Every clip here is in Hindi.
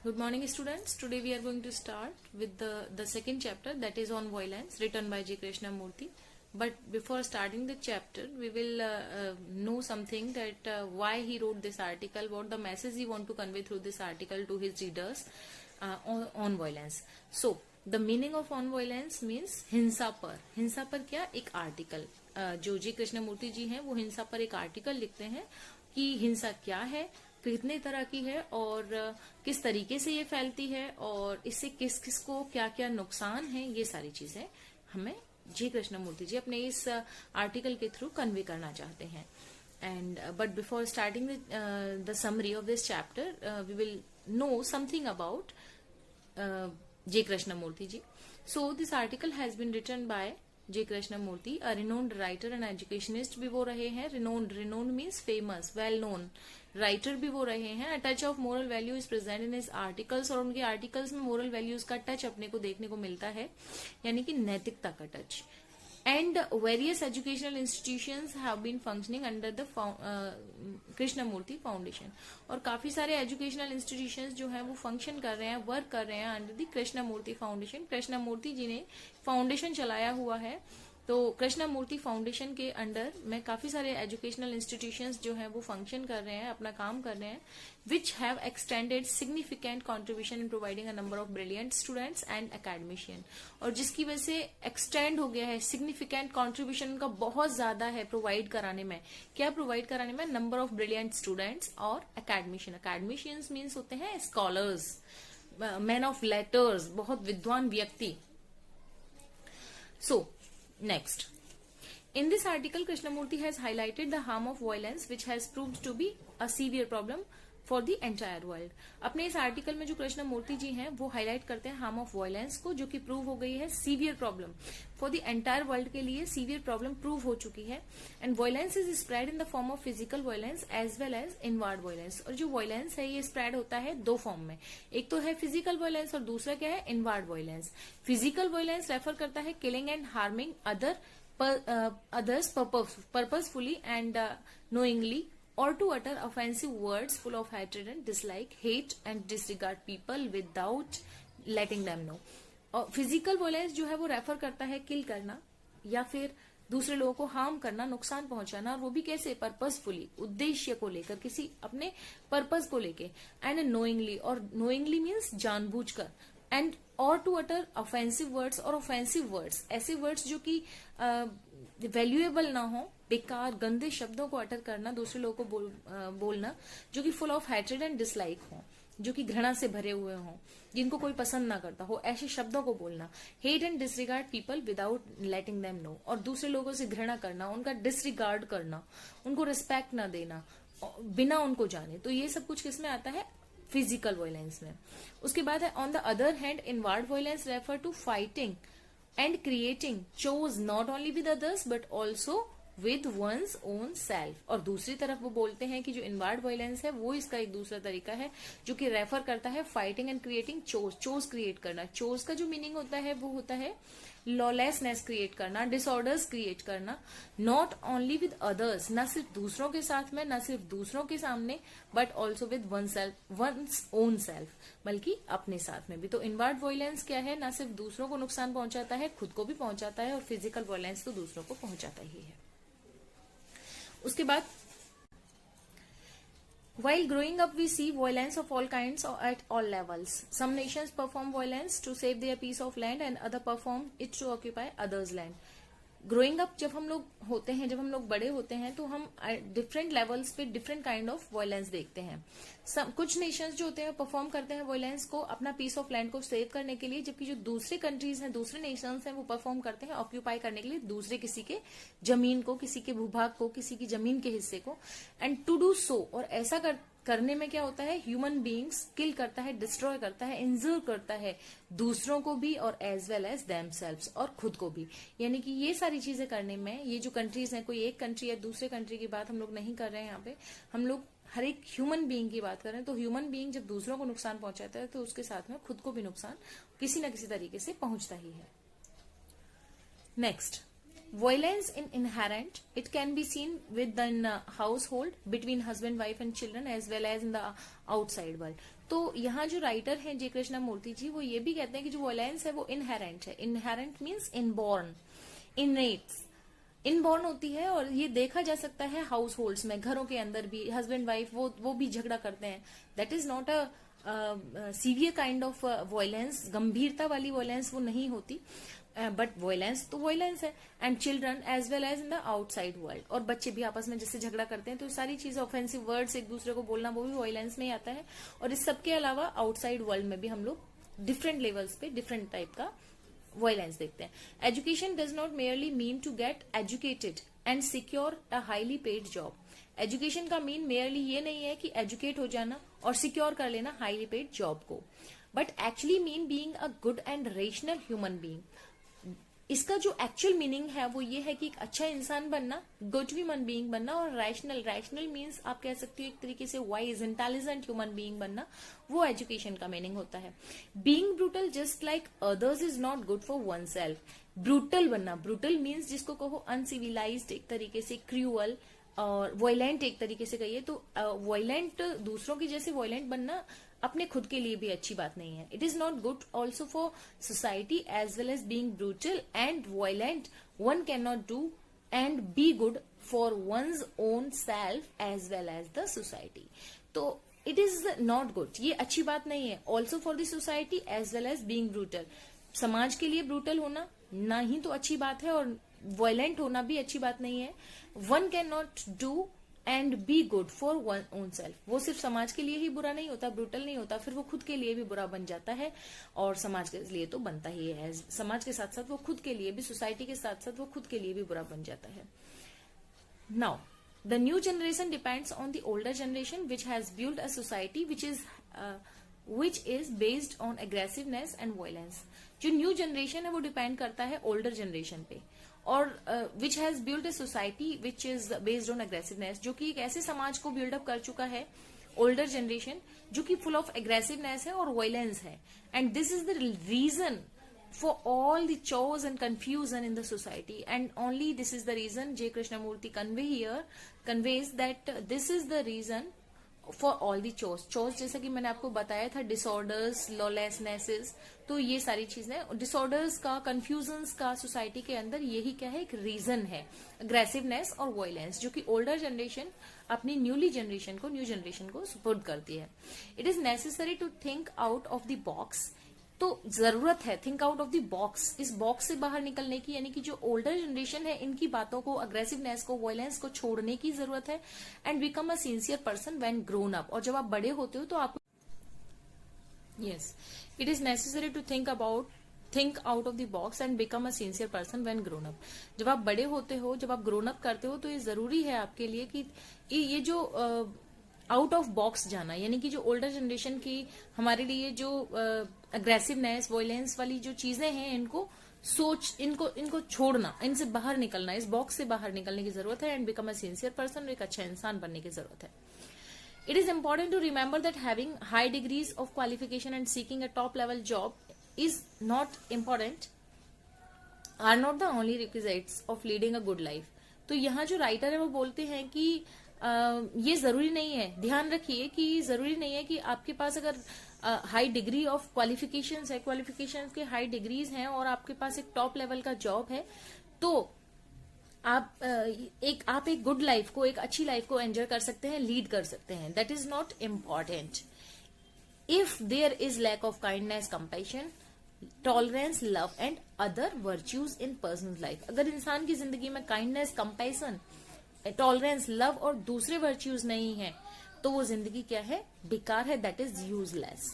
Good morning, students. Today we are going to start with the second chapter, that is on violence, written by J. Krishnamurti. But before starting the chapter, we will know something that why he wrote this article, what the message he want to convey through this article to his readers on violence. So the meaning of on violence means हिंसा पर. हिंसा पर क्या? एक आर्टिकल. जो जी कृष्णमूर्ति जी हैं वो हिंसा पर एक आर्टिकल लिखते हैं कि हिंसा क्या है, कितने तरह की है और किस तरीके से ये फैलती है और इससे किस किस को क्या क्या नुकसान है, ये सारी चीजें हमें जी कृष्णमूर्ति जी अपने इस आर्टिकल के थ्रू कन्वे करना चाहते हैं. And but before starting the summary of this chapter we will know something about J. Krishnamurti ji. So this article has been written by J. Krishnamurti, a renowned writer and educationist भी वो रहे हैं. Renowned means famous, well known. Writer भी वो रहे हैं. A touch of moral value is present in his articles, और उनके आर्टिकल्स में मोरल वैल्यूज का टच अपने को देखने को मिलता है, यानी कि नैतिकता का touch. And various educational institutions have been functioning under the Krishnamurti Foundation. और काफी सारे एजुकेशनल इंस्टीट्यूशंस जो हैं वो फंक्शन कर रहे हैं, वर्क कर रहे हैं under the Krishnamurti foundation. Krishnamurti ji ने फाउंडेशन चलाया हुआ है, तो कृष्णमूर्ति फाउंडेशन के अंडर में काफी सारे एजुकेशनल इंस्टीट्यूशंस जो हैं वो फंक्शन कर रहे हैं, अपना काम कर रहे हैं, which have extended significant contribution in providing a number of brilliant students and academician. और जिसकी वजह से एक्सटेंड हो गया है, सिग्निफिकेंट कॉन्ट्रीब्यूशन उनका बहुत ज्यादा है प्रोवाइड कराने में. क्या प्रोवाइड कराने में? नंबर ऑफ ब्रिलियंट स्टूडेंट्स और एकेडमिशियन. एकेडमिशियंस मीन्स होते हैं स्कॉलर्स, मैन ऑफ लेटर्स, बहुत विद्वान व्यक्ति. So next, in this article Krishnamurti has highlighted the harm of violence which has proved to be a severe problem for the entire world. अपने इस आर्टिकल में जो कृष्णमूर्ति जी हैं वो हाईलाइट करते हैं हार्म ऑफ वायलेंस को, जो कि प्रूव हो गई है severe problem for the entire world के लिए. सीवियर प्रॉब्लम प्रूव हो चुकी है. And violence is spread in the form of physical violence as well as inward violence. और जो वायलेंस है ये स्प्रेड होता है दो फॉर्म में. एक तो है फिजिकल वायलेंस और दूसरा क्या है? Inward violence. Physical violence refer करता है killing and harming others purposefully and knowingly, or to utter offensive words full of hatred and dislike, hate and disregard people without letting them know. और फिजिकल वायलेंस जो है वो रेफर करता है किल करना या फिर दूसरे लोगों को हार्म करना, नुकसान पहुंचाना, और वो भी कैसे? पर्पसफुली, उद्देश्य को लेकर, किसी अपने पर्पस को लेके. एंड नोइंगली, और नोइंगली मीन्स जानबूझकर. एंड और टू अटर ऑफेंसिव वर्ड्स, और ऑफेंसिव वर्ड्स ऐसे वर्ड्स जो कि वैल्यूएबल ना हो, बेकार गंदे शब्दों को अटर करना, दूसरे लोगों को बोलना जो कि full of hatred and dislike हो, जो कि घृणा से भरे हुए हों, जिनको कोई पसंद ना करता हो, ऐसे शब्दों को बोलना. Hate and disregard people without letting them know, और दूसरे लोगों से घृणा करना, उनका डिसरिगार्ड करना, उनको रिस्पेक्ट ना देना बिना उनको जाने. तो ये सब कुछ किसमें आता है? फिजिकल वायलेंस में. उसके बाद है on the other hand inward violence refer to fighting and creating chaos not only with others but also with one's own self. और दूसरी तरफ वो बोलते हैं कि जो इनवर्ड वायलेंस है वो इसका एक दूसरा तरीका है जो कि रेफर करता है fighting and creating chose. Chose create करना. चोज का जो मीनिंग होता है वो होता है लॉलेसनेस क्रिएट करना, डिसऑर्डर्स क्रिएट करना. नॉट ओनली विद अदर्स, न सिर्फ दूसरों के साथ में, न सिर्फ दूसरों के सामने, but also with one's own self, बल्कि अपने साथ में भी. तो इनवर्ड वायलेंस क्या है? न सिर्फ दूसरों को नुकसान पहुंचाता है, खुद को भी पहुंचाता है, और फिजिकल वायलेंस तो दूसरों को पहुंचाता ही है. उसके बाद while growing up we see violence of all kinds at all levels. Some nations perform violence to save their piece of land and other perform it to occupy others land. Growing up जब हम लोग होते हैं, जब हम लोग बड़े होते हैं, तो हम डिफरेंट लेवल्स पे डिफरेंट काइंड ऑफ वायलेंस देखते हैं. कुछ नेशंस जो होते हैं परफॉर्म करते हैं वायलेंस को अपना पीस ऑफ लैंड को सेव करने के लिए, जबकि जो दूसरे कंट्रीज हैं, दूसरे नेशंस हैं, वो परफॉर्म करते हैं ऑक्यूपाई करने के लिए दूसरे किसी के जमीन को, किसी के भूभाग को, किसी की जमीन के हिस्से को. एंड टू डू सो, और ऐसा करने में क्या होता है? ह्यूमन बीइंग्स किल करता है, डिस्ट्रॉय करता है, इंजर करता है दूसरों को भी, और एज वेल एज देमसेल्व्स, और खुद को भी. यानी कि ये सारी चीजें करने में ये जो कंट्रीज हैं, कोई एक कंट्री या दूसरे कंट्री की बात हम लोग नहीं कर रहे हैं यहाँ पे, हम लोग हर एक ह्यूमन बीइंग की बात कर रहे हैं. तो ह्यूमन बीइंग जब दूसरों को नुकसान पहुंचाता है तो उसके साथ में खुद को भी नुकसान किसी न किसी तरीके से पहुंचता ही है. Next, Violence in inherent, it can be seen within household between husband, wife and children as well as in the outside world. तो यहाँ जो राइटर हैं जे कृष्णमूर्ति जी, वो ये भी कहते हैं कि जो वॉयलेंस है वो इनहेरेंट है. इनहेरेंट मीन्स इनबॉर्न, इननेट्स, इनबॉर्न होती है और ये देखा जा सकता है हाउस होल्ड्स में, घरों के अंदर भी हस्बैंड वाइफ वो भी झगड़ा करते हैं. That is not a severe kind of violence, गंभीरता वाली वॉयलेंस वो नहीं होती, बट वॉयलेंस तो वॉयलेंस है. And children as well as in the outside world, और बच्चे भी आपस में जैसे झगड़ा करते हैं, तो सारी चीजें ऑफेंसिव वर्ड्स एक दूसरे को बोलना वो भी वॉयलेंस में ही आता है. और इस सबके अलावा आउटसाइड वर्ल्ड में भी हम लोग डिफरेंट लेवल्स पे डिफरेंट टाइप का वॉयलेंस देखते हैं. Education does not merely mean to get educated and secure a highly paid job. Education का मीन मेयरली ये नहीं है कि एजुकेट हो जाना और सिक्योर कर लेना हाईली पेड जॉब को, but actually mean being a good and rational human being. इसका जो एक्चुअल मीनिंग है वो ये है कि एक अच्छा इंसान बनना, गुड ह्यूमन बीइंग बनना, और रैशनल मीन्स आप कह सकते हो एक तरीके से वाइज इंटेलिजेंट ह्यूमन बीइंग बनना, वो एजुकेशन का मीनिंग होता है. Being brutal just like others is not good for one self. Brutal बनना, ब्रूटल मीन्स जिसको कहो अनसिविलाइज्ड एक तरीके से, क्रूअल और वॉयलेंट एक तरीके से कहिए, तो वॉयलेंट दूसरों की जैसे वॉयलेंट बनना अपने खुद के लिए भी अच्छी बात नहीं है. It is not good also for society as well as being brutal and violent. One can not do and be good for one's own self as well as the society. तो इट इज नॉट गुड, ये अच्छी बात नहीं है. Also for the society as well as being brutal. समाज के लिए ब्रूटल होना ना ही तो अच्छी बात है और वॉयलेंट होना भी अच्छी बात नहीं है. One can not do and be good for one own self. वो सिर्फ समाज के लिए ही बुरा नहीं होता, ब्रूटल नहीं होता, फिर वो खुद के लिए भी बुरा बन जाता है, और समाज के लिए तो बनता ही है. समाज के साथ साथ वो खुद के लिए भी, सोसाइटी के साथ साथ वो खुद के लिए भी बुरा बन जाता है. Now the new generation depends on the older generation which has build a society which is based on aggressiveness and violence. जो न्यू जनरेशन है वो डिपेंड करता है ओल्डर जनरेशन पे, और which has build a society which is based on aggressiveness, जो कि एक ऐसे समाज को बिल्डअप कर चुका है ओल्डर जनरेशन जो कि फुल ऑफ एग्रेसिवनेस है और वायलेंस है. And this is the reason for all the chores and confusion in the society, and only this is the reason J. Krishnamurti conveys that this is the reason for all the chores जैसा कि मैंने आपको बताया था, disorders, lawlessnesses, तो ये सारी चीजें disorders का, confusions का सोसाइटी के अंदर यही क्या है, एक रीजन है, aggressiveness और violence, जो कि ओल्डर जनरेशन अपनी न्यू जनरेशन को सपोर्ट करती है. It is necessary to think out of the box. तो जरूरत है think out of the box, इस बॉक्स से बाहर निकलने की, यानी कि जो ओल्डर जनरेशन है इनकी बातों को, अग्रेसिवनेस को, वायलेंस को छोड़ने की जरूरत है. And become a sincere person when grown up. और जब आप बड़े होते हो तो आपको it is necessary to think out of the box and become a sincere person when grown up. जब आप बड़े होते हो, जब आप ग्रोन अप करते हो, तो ये जरूरी है आपके लिए कि ये जो आउट ऑफ बॉक्स जाना, यानी कि जो ओल्डर जनरेशन की हमारे लिए जो अग्रेसिवनेस, वायलेंस वाली जो चीजें हैं, इनको छोड़ना, इनसे बाहर निकलना, इस बॉक्स से बाहर निकलने की जरूरत है. And become a sincere person, एक अच्छा इंसान बनने की जरूरत है. It is important to remember that having high degrees of qualification and seeking a top level job is not important, are not the only requisites of leading a good life. तो यहाँ जो राइटर है वो बोलते हैं कि ये जरूरी नहीं है, ध्यान रखिए कि जरूरी नहीं है कि आपके पास अगर हाई डिग्री ऑफ क्वालिफिकेशंस है, क्वालिफिकेशंस के हाई डिग्रीज हैं और आपके पास एक टॉप लेवल का जॉब है, तो आप एक गुड लाइफ को, एक अच्छी लाइफ को एंजॉय कर सकते हैं, लीड कर सकते हैं. That is not important. If there is lack of kindness, compassion, tolerance, love and other virtues in personal life. अगर इंसान की जिंदगी में काइंडनेस, कंपैशन, टॉलरेंस, लव और दूसरे वर्च्यूज नहीं है, तो वो जिंदगी क्या है, बेकार है. That is useless.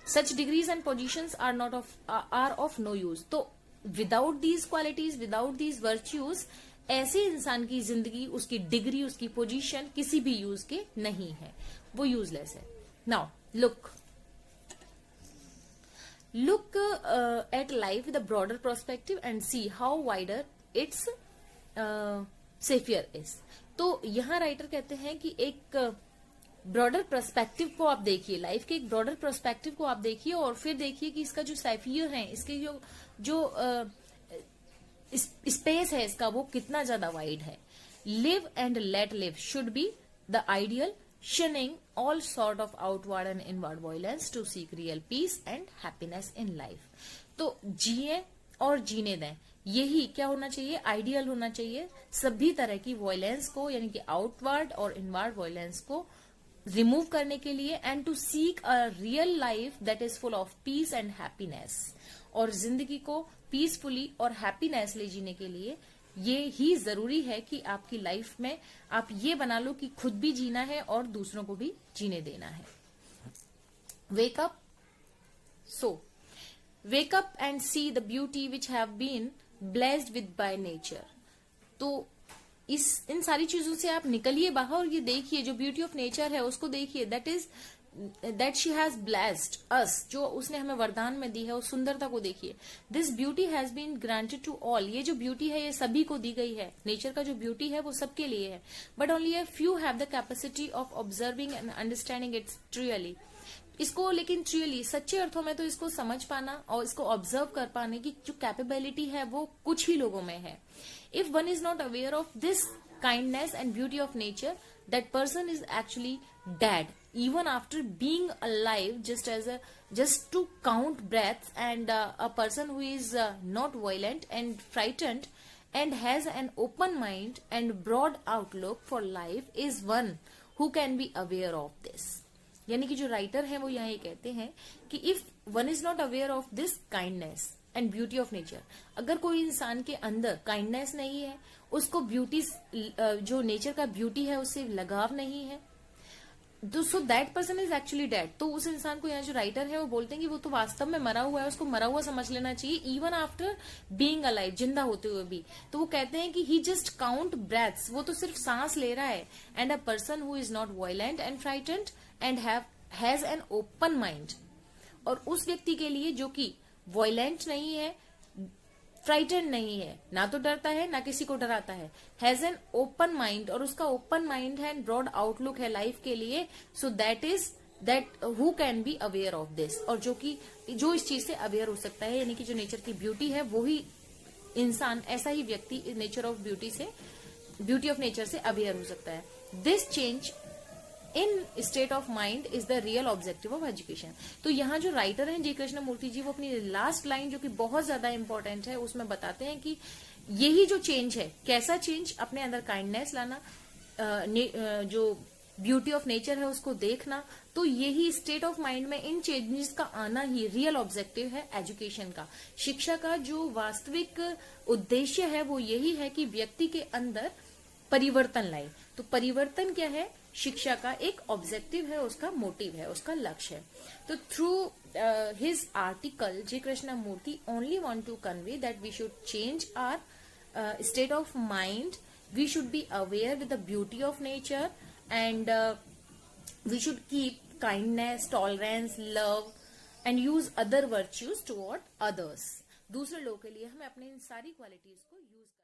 Such degrees and positions are of no use. तो without these qualities, without these virtues, ऐसे इंसान की जिंदगी, उसकी डिग्री, उसकी पोजीशन किसी भी यूज के नहीं है, वो यूजलेस है. Now look at life with a broader perspective and see how wider its savior is. तो यहाँ राइटर कहते हैं कि एक ब्रॉडर पर्सपेक्टिव को आप देखिए, लाइफ के एक ब्रॉडर पर्सपेक्टिव को आप देखिए, और फिर देखिए कि इसका जो सैफियर है, इसके जो स्पेस है इसका वो कितना ज्यादा वाइड है। Live and let live should be the ideal, shunning all sort of outward and inward violence to seek real peace and happiness in life। तो जिए और जीने दें, यही क्या होना चाहिए, आइडियल होना चाहिए। सभी तरह की वॉयलेंस को यानी कि आउटवर्ड और इनवर्ड वॉयलेंस को रिमूव करने के लिए and to seek a real life that is full of peace and happiness, और जिंदगी को पीसफुली और हैप्पीनेस ले जीने के लिए ये ही जरूरी है कि आपकी लाइफ में आप ये बना लो कि खुद भी जीना है और दूसरों को भी जीने देना है। Wake up, so wake up and see the beauty which have been blessed with by nature. तो इन सारी चीजों से आप निकलिए बाहर और ये देखिए जो ब्यूटी ऑफ नेचर है उसको देखिए, दैट शी हैज ब्लेस्ड अस, जो उसने हमें वरदान में दी है उस सुंदरता को देखिए। This beauty has been granted to all, ये जो ब्यूटी है ये सभी को दी गई है। नेचर का जो ब्यूटी है वो सबके लिए है, but only a few have the capacity of observing and understanding its truly. इसको लेकिन ट्रियली सच्चे अर्थों में तो इसको समझ पाना और इसको ऑब्जर्व कर पाने की जो कैपेबिलिटी है वो कुछ ही लोगों में है। If one is not aware of this kindness and beauty of nature, that person is actually dead even after being alive, just to count breaths, and a person who is not violent and frightened and has an open mind and broad outlook for life is one who can be aware of this। यानी कि जो राइटर है वो यहाँ ये कहते हैं कि if one is not aware of this kindness and beauty of nature, अगर कोई इंसान के अंदर काइंडनेस नहीं है, उसको ब्यूटी जो नेचर का ब्यूटी है उससे लगाव नहीं है, so that person is actually dead. तो उस इंसान को यहाँ जो राइटर है वो बोलते हैं कि वो तो वास्तव में मरा हुआ है, उसको मरा हुआ समझ लेना चाहिए, इवन आफ्टर बीइंग अलाइव, जिंदा होते हुए भी। तो वो कहते हैं कि ही जस्ट काउंट ब्रेथ्स, वो तो सिर्फ सांस ले रहा है। And a person who is not violent and frightened and has an open mind, और उस व्यक्ति के लिए जो कि वायलेंट नहीं है, फ्राइटेंड नहीं है, ना तो डरता है ना किसी को डराता है, हैज एन ओपन माइंड, और उसका ओपन माइंड है, ब्रॉड आउटलुक है लाइफ के लिए, so that who can be aware of this, और जो इस चीज से अवेयर हो सकता है, यानी कि जो नेचर की ब्यूटी है वो ही इंसान, ऐसा ही व्यक्ति nature of beauty of nature से अवेयर हो सकता है। This change in state of mind is the real objective of education. तो यहाँ जो राइटर हैं जी कृष्णमूर्ति जी, वो अपनी लास्ट लाइन जो कि बहुत ज्यादा इंपॉर्टेंट है उसमें बताते हैं कि यही जो चेंज है, कैसा चेंज, अपने अंदर काइंडनेस लाना, जो ब्यूटी ऑफ नेचर है उसको देखना, तो यही स्टेट ऑफ माइंड में इन चेंजेस का आना ही रियल ऑब्जेक्टिव है एजुकेशन का। शिक्षा का जो वास्तविक उद्देश्य है वो यही है कि व्यक्ति के अंदर परिवर्तन लाए। तो परिवर्तन क्या है, शिक्षा का एक ऑब्जेक्टिव है, उसका मोटिव है, उसका लक्ष्य है। तो through his article J Krishnamurti only want to convey that we should change our state of mind, we should be aware with the beauty of nature, and we should keep kindness, tolerance, love and use other virtues toward others. दूसरे लोगों के लिए हमें अपनी इन सारी क्वालिटीज को यूज